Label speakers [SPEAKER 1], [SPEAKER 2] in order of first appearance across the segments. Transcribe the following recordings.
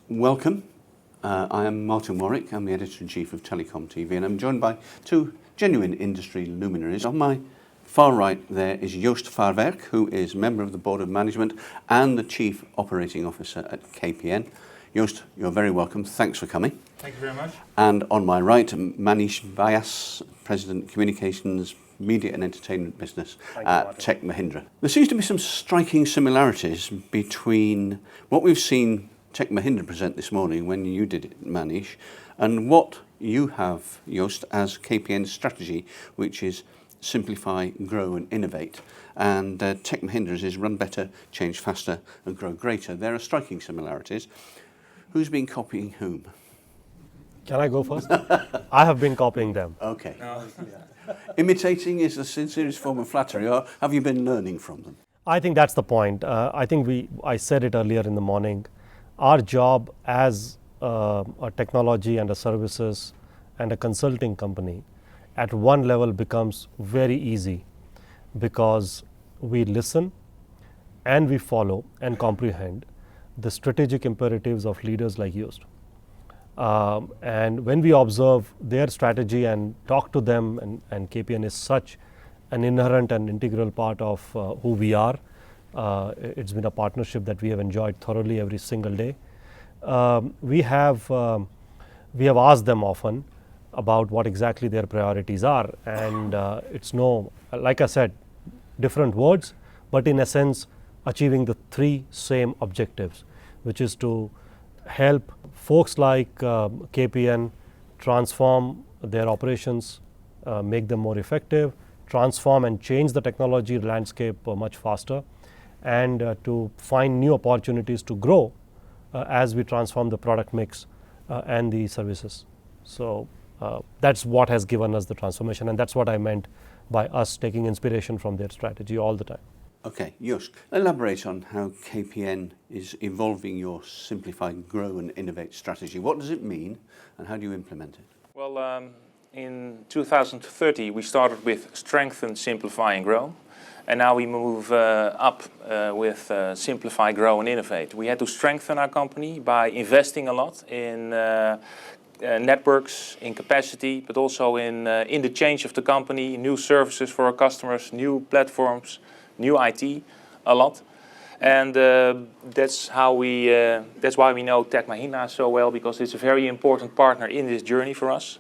[SPEAKER 1] welcome. I am Martyn Warwick. I'm the Editor-in-Chief of TelecomTV, and I'm joined by two genuine industry luminaries. On my far right there is Joost Farwerck, who is member of the Board of Management and the Chief Operating Officer at KPN. Joost, you're very welcome. Thanks for coming.
[SPEAKER 2] Thank you very much.
[SPEAKER 1] And on my right, Manish, Vyas, President Communications, Media and Entertainment Business at Tech Mahindra. There seems to be some striking similarities between what we've seen Tech Mahindra present this morning when you did it, Manish, and what you have, Joost, as KPN's strategy, which is simplify, grow and innovate. And Tech Mahindra's is run better, change faster and grow greater. There are striking similarities. Who's been copying whom?
[SPEAKER 3] Can I go first? I have been copying them.
[SPEAKER 1] Okay. Imitating is a sincerest form of flattery, or have you been learning from them?
[SPEAKER 3] I think that's the point. I said it earlier in the morning. Our job as a technology and a services and a consulting company at one level becomes very easy because we listen and we follow and comprehend the strategic imperatives of leaders like Joost. And when we observe their strategy and talk to them, and KPN is such an inherent and integral part of who we are, it's been a partnership that we have enjoyed thoroughly every single day. We have asked them often about what exactly their priorities are, and it's like I said, different words, but in essence achieving the three same objectives, which is to help folks like KPN transform their operations, make them more effective, transform and change the technology landscape much faster, and to find new opportunities to grow as we transform the product mix and the services. So that's what has given us the transformation, and that's what I meant by us taking inspiration from their strategy all the time.
[SPEAKER 1] Okay, Joost, elaborate on how KPN is evolving your simplify, grow and innovate strategy. What does it mean and how do you implement it?
[SPEAKER 2] Well, in 2030 we started with strengthen, simplify and grow. And now we move up with simplify, grow and innovate. We had to strengthen our company by investing a lot in networks, in capacity, but also in the change of the company, new services for our customers, new platforms, new IT, a lot. And that's why we know Tech Mahindra so well, because it's a very important partner in this journey for us.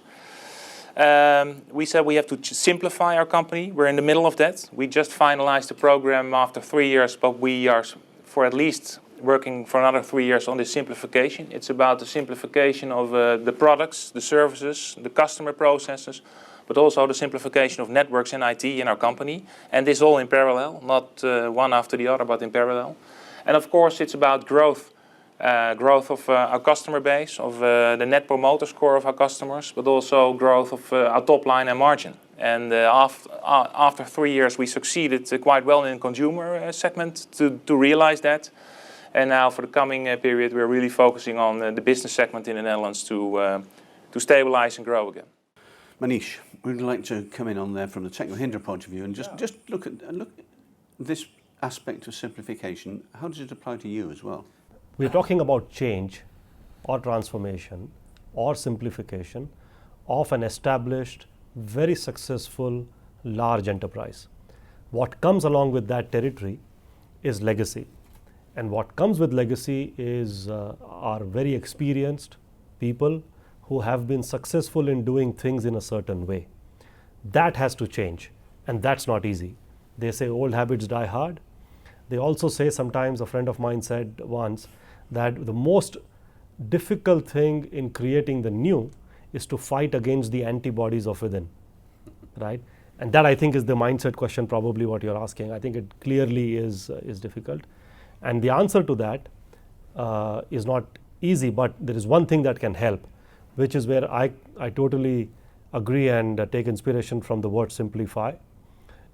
[SPEAKER 2] We said we have to simplify our company. We're in the middle of that. We just finalized the program after 3 years, but we are for at least working for another 3 years on this simplification. It's about the simplification of the products, the services, the customer processes, but also the simplification of networks and IT in our company. And this all in parallel, not one after the other, but in parallel. And of course, it's about growth. Growth of our customer base, of the net promoter score of our customers, but also growth of our top line and margin. And after 3 years, we succeeded quite well in the consumer segment to realize that. And now for the coming period, we're really focusing on the business segment in the Netherlands to stabilize and grow again.
[SPEAKER 1] Manish, we'd like to come in on there from the Tech Mahindra point of view and just look at this aspect of simplification. How does it apply to you as well?
[SPEAKER 3] We're talking about change or transformation or simplification of an established, very successful, large enterprise. What comes along with that territory is legacy. And what comes with legacy is our very experienced people who have been successful in doing things in a certain way. That has to change, and that's not easy. They say old habits die hard. They also say sometimes, a friend of mine said once, that the most difficult thing in creating the new is to fight against the antibodies of within, right? And that, I think, is the mindset question, probably what you're asking. I think it clearly is difficult. And the answer to that is not easy, but there is one thing that can help, which is where I totally agree and take inspiration from the word simplify,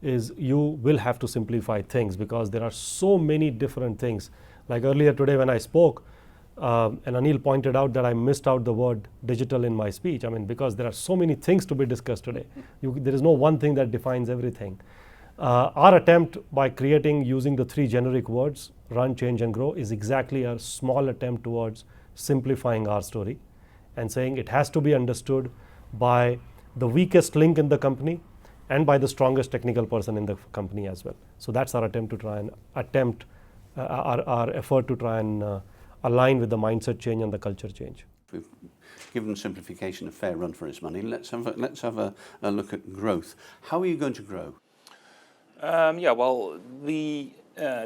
[SPEAKER 3] is you will have to simplify things because there are so many different things. Like earlier today when I spoke, and Anil pointed out that I missed out the word digital in my speech. I mean, because there are so many things to be discussed today. There is no one thing that defines everything. Our attempt by using the three generic words, run, change and grow, is exactly a small attempt towards simplifying our story and saying it has to be understood by the weakest link in the company and by the strongest technical person in the company as well. So that's our attempt to try and our effort to try and align with the mindset change and the culture change.
[SPEAKER 1] We've given simplification a fair run for its money. Let's have a look at growth. How are you going to grow?
[SPEAKER 2] We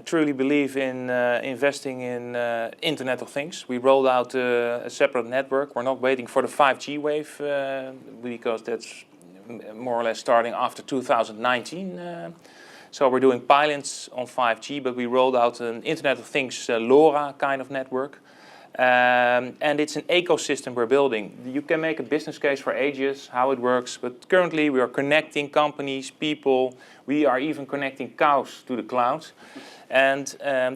[SPEAKER 2] truly believe in investing in Internet of Things. We rolled out a separate network. We're not waiting for the 5G wave because that's more or less starting after 2019. So we're doing pilots on 5G, but we rolled out an Internet of Things LoRa kind of network. And it's an ecosystem we're building. You can make a business case for ages, how it works, but currently we are connecting companies, people. We are even connecting cows to the cloud. And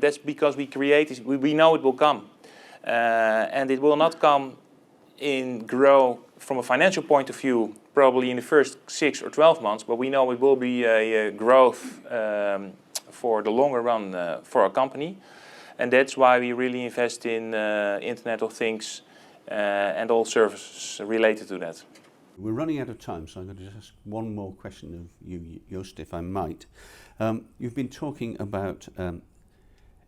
[SPEAKER 2] that's because we know it will come. And it will not come in grow from a financial point of view, probably in the first 6 or 12 months, but we know it will be a growth for the longer run for our company. And that's why we really invest in Internet of Things and all services related to that.
[SPEAKER 1] We're running out of time, so I'm going to just ask one more question of you, Joost, if I might. You've been talking about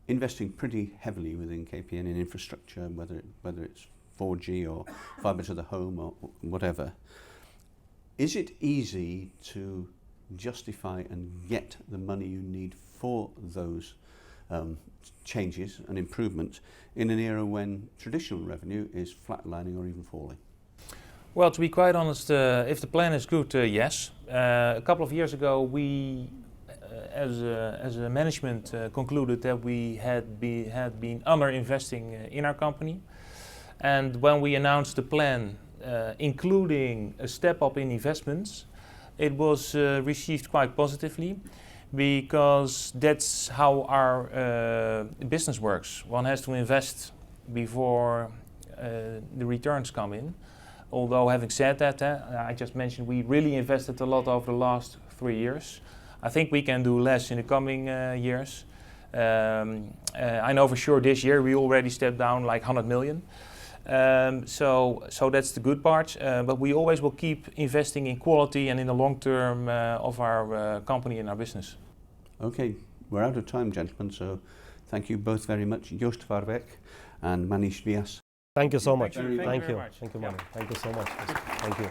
[SPEAKER 1] investing pretty heavily within KPN in infrastructure, whether it's 4G or fibre to the home or whatever. Is it easy to justify and get the money you need for those changes and improvements in an era when traditional revenue is flatlining or even falling?
[SPEAKER 2] Well, to be quite honest, if the plan is good, yes. A couple of years ago, we, as a management, concluded that we had been under-investing in our company. And when we announced the plan, including a step up in investments, it was received quite positively, because that's how our business works. One has to invest before the returns come in. Although having said that, I just mentioned we really invested a lot over the last 3 years. I think we can do less in the coming years. I know for sure this year we already stepped down like 100 million. So that's the good part, but we always will keep investing in quality and in the long term of our company and our business.
[SPEAKER 1] Okay, we're out of time, gentlemen, so thank you both very much, Joost Farwerck and Manish Vyas.
[SPEAKER 3] Thank you so much.
[SPEAKER 2] Thank you very much.
[SPEAKER 3] Thank you, Martyn. Thank you so much. Thank you.